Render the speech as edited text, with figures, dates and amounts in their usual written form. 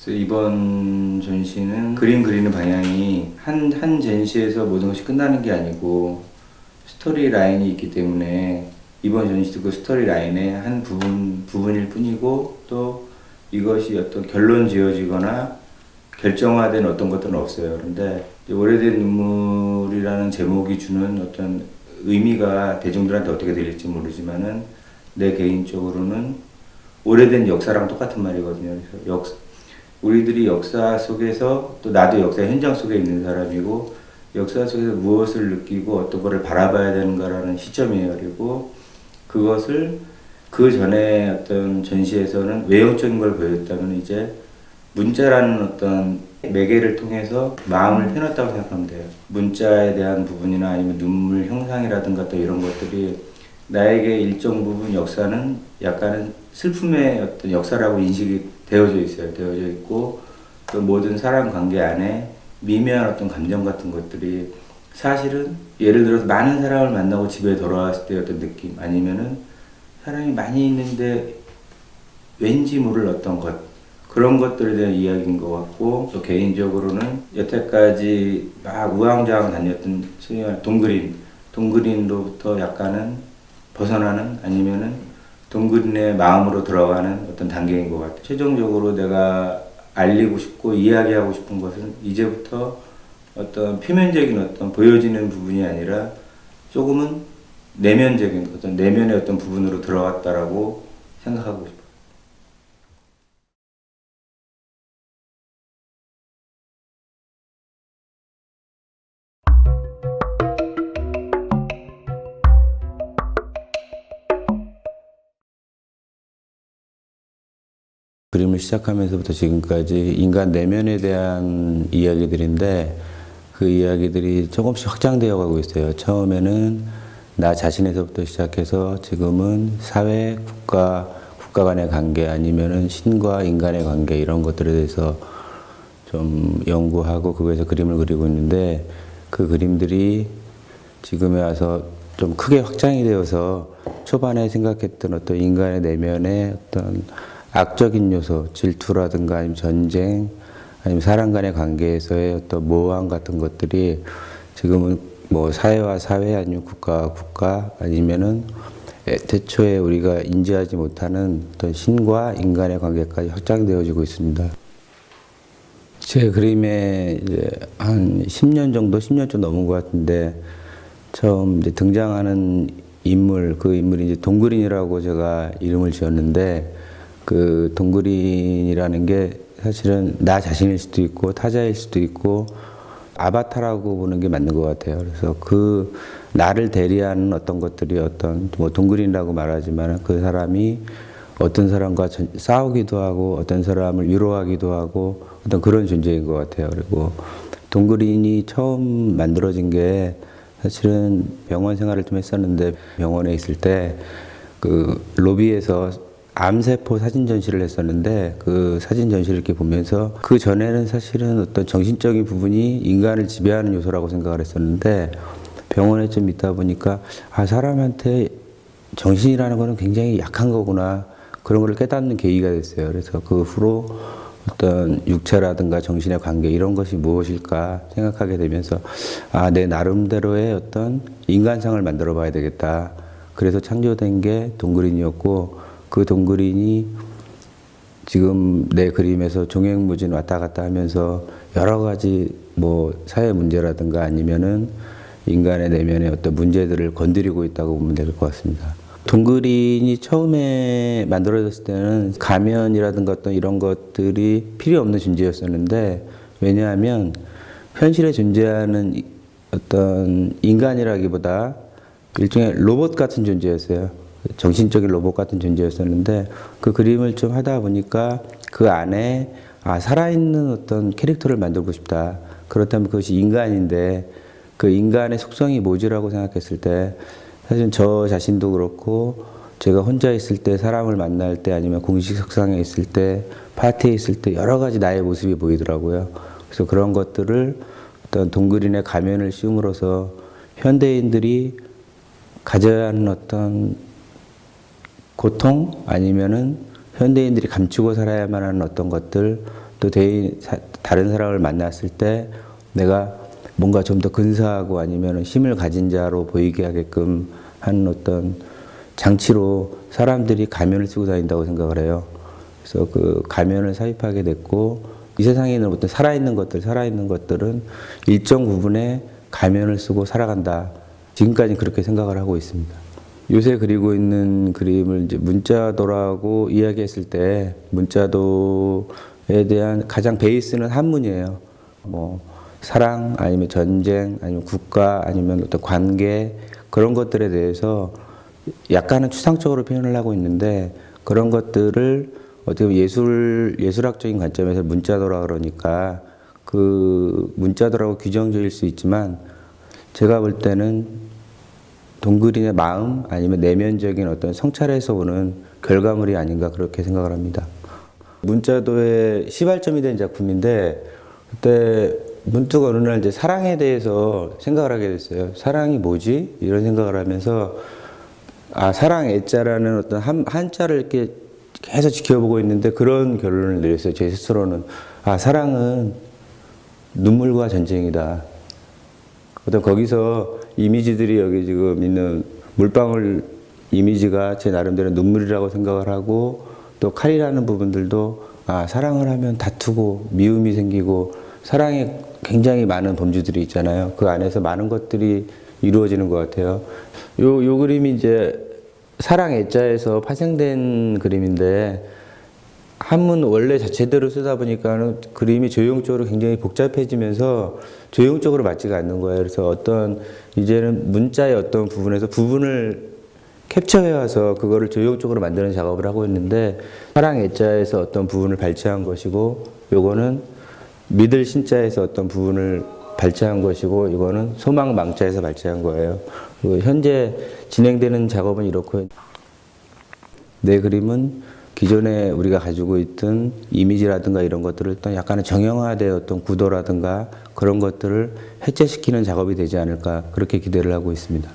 그래서 이번 전시는 그림 그리는 방향이 한 전시에서 모든 것이 끝나는 게 아니고 스토리 라인이 있기 때문에 이번 전시도 그 스토리 라인의 한 부분일 뿐이고, 또 이것이 어떤 결론 지어지거나 결정화된 어떤 것들은 없어요. 그런데 오래된 눈물이라는 제목이 주는 어떤 의미가 대중들한테 어떻게 들릴지 모르지만은 내 개인적으로는 오래된 역사랑 똑같은 말이거든요. 그래서 우리들이 역사 속에서, 또 나도 역사 현장 속에 있는 사람이고, 역사 속에서 무엇을 느끼고 어떤 것을 바라봐야 되는가라는 시점이에요. 그리고 그것을 그 전에 어떤 전시에서는 외형적인 걸 보였다면, 이제 문자라는 어떤 매개를 통해서 마음을 표현했다고 생각하면 돼요. 문자에 대한 부분이나 아니면 눈물 형상이라든가 또 이런 것들이 나에게 일정 부분 역사는 약간은 슬픔의 어떤 역사라고 인식이 되어져 있어요. 되어져 있고, 또 모든 사람 관계 안에 미묘한 어떤 감정 같은 것들이 사실은 예를 들어서 많은 사람을 만나고 집에 돌아왔을 때 어떤 느낌, 아니면은 사람이 많이 있는데 왠지 모를 어떤 것, 그런 것들에 대한 이야기인 것 같고, 또 개인적으로는 여태까지 막 우왕좌왕 다녔던 소위 말해 동그린로부터 약간은 벗어나는, 아니면은 동그린의 마음으로 들어가는 어떤 단계인 것 같아요. 최종적으로 내가 알리고 싶고 이야기하고 싶은 것은 이제부터 어떤 표면적인 어떤 보여지는 부분이 아니라 조금은 내면적인 어떤 내면의 어떤 부분으로 들어갔다라고 생각하고 싶어요. 그림을 시작하면서부터 지금까지 인간 내면에 대한 이야기들인데, 그 이야기들이 조금씩 확장되어 가고 있어요. 처음에는 나 자신에서부터 시작해서 지금은 사회, 국가 간의 관계, 아니면은 신과 인간의 관계, 이런 것들에 대해서 좀 연구하고 그거에서 그림을 그리고 있는데, 그 그림들이 지금에 와서 좀 크게 확장이 되어서 초반에 생각했던 어떤 인간의 내면의 어떤 악적인 요소, 질투라든가 아니면 전쟁, 아니면 사람 간의 관계에서의 어떤 모호함 같은 것들이 지금은 뭐 사회와 사회, 아니면 국가와 국가, 아니면은 태초에 우리가 인지하지 못하는 어떤 신과 인간의 관계까지 확장되어지고 있습니다. 제 그림에 이제 한 10년 정도, 10년 좀 넘은 것 같은데, 처음 이제 등장하는 인물, 그 인물이 이제 동그린이라고 제가 이름을 지었는데, 그 동그린이라는 게 사실은 나 자신일 수도 있고 타자일 수도 있고 아바타라고 보는 게 맞는 것 같아요. 그래서 그 나를 대리하는 어떤 것들이 어떤 뭐 동그린이라고 말하지만, 그 사람이 어떤 사람과 싸우기도 하고 어떤 사람을 위로하기도 하고 어떤 그런 존재인 것 같아요. 그리고 동그린이 처음 만들어진 게 사실은 병원 생활을 좀 했었는데, 병원에 있을 때 그 로비에서 암세포 사진 전시를 했었는데, 그 사진 전시를 이렇게 보면서 그 전에는 사실은 어떤 정신적인 부분이 인간을 지배하는 요소라고 생각을 했었는데, 병원에 좀 있다 보니까 사람한테 정신이라는 거는 굉장히 약한 거구나, 그런 걸 깨닫는 계기가 됐어요. 그래서 그 후로 어떤 육체라든가 정신의 관계, 이런 것이 무엇일까 생각하게 되면서 내 나름대로의 어떤 인간상을 만들어 봐야 되겠다. 그래서 창조된 게 동그린이었고, 그 동그린이 지금 내 그림에서 종횡무진 왔다 갔다 하면서 여러 가지 뭐 사회 문제라든가 아니면은 인간의 내면의 어떤 문제들을 건드리고 있다고 보면 될 것 같습니다. 동그린이 처음에 만들어졌을 때는 가면이라든가 어떤 이런 것들이 필요 없는 존재였었는데, 왜냐하면 현실에 존재하는 어떤 인간이라기보다 일종의 로봇 같은 존재였어요. 정신적인 로봇 같은 존재였었는데, 그 그림을 좀 하다 보니까 그 안에 살아있는 어떤 캐릭터를 만들고 싶다. 그렇다면 그것이 인간인데, 그 인간의 속성이 뭐지라고 생각했을 때, 사실 저 자신도 그렇고 제가 혼자 있을 때, 사람을 만날 때, 아니면 공식 석상에 있을 때, 파티에 있을 때 여러 가지 나의 모습이 보이더라고요. 그래서 그런 것들을 어떤 동그린의 가면을 씌움으로써 현대인들이 가져야 하는 어떤 고통, 아니면은 현대인들이 감추고 살아야만 하는 어떤 것들, 또 다른 사람을 만났을 때 내가 뭔가 좀 더 근사하고 아니면 힘을 가진 자로 보이게 하게끔 하는 어떤 장치로 사람들이 가면을 쓰고 다닌다고 생각을 해요. 그래서 그 가면을 삽입하게 됐고, 이 세상에 있는 어떤 살아있는 것들은 일정 부분의 가면을 쓰고 살아간다. 지금까지는 그렇게 생각을 하고 있습니다. 요새 그리고 있는 그림을 이제 문자도라고 이야기했을 때, 문자도에 대한 가장 베이스는 한문이에요. 뭐 사랑, 아니면 전쟁, 아니면 국가, 아니면 어떤 관계, 그런 것들에 대해서 약간은 추상적으로 표현을 하고 있는데, 그런 것들을 어떻게 보면 예술학적인 관점에서 문자도라 그러니까 그 문자도라고 규정지을 수 있지만, 제가 볼 때는 동그린의 마음, 아니면 내면적인 어떤 성찰에서 오는 결과물이 아닌가 그렇게 생각을 합니다. 문자도의 시발점이 된 작품인데, 그때 문득 어느 날 이제 사랑에 대해서 생각을 하게 됐어요. 사랑이 뭐지? 이런 생각을 하면서, 사랑 애자라는 어떤 한자를 이렇게 계속 지켜보고 있는데 그런 결론을 내렸어요. 제 스스로는. 사랑은 눈물과 전쟁이다. 어떤 거기서 이미지들이 여기 지금 있는 물방울 이미지가 제 나름대로 눈물이라고 생각을 하고, 또 칼이라는 부분들도 사랑을 하면 다투고 미움이 생기고 사랑에 굉장히 많은 범주들이 있잖아요. 그 안에서 많은 것들이 이루어지는 것 같아요. 요 그림이 이제 사랑 애자에서 파생된 그림인데, 한문 원래 자체대로 쓰다 보니까는 그림이 조형적으로 굉장히 복잡해지면서 조형적으로 맞지가 않는 거예요. 그래서 어떤 이제는 문자의 어떤 부분에서 부분을 캡처해 와서 그거를 조형적으로 만드는 작업을 하고 있는데, 사랑 애자에서 어떤 부분을 발췌한 것이고, 요거는 믿을 신자에서 어떤 부분을 발췌한 것이고, 이거는 소망 망자에서 발췌한 거예요. 그리고 현재 진행되는 작업은 이렇고, 내 그림은 기존에 우리가 가지고 있던 이미지라든가 이런 것들을 일단 약간의 정형화된 어떤 구도라든가 그런 것들을 해체시키는 작업이 되지 않을까 그렇게 기대를 하고 있습니다.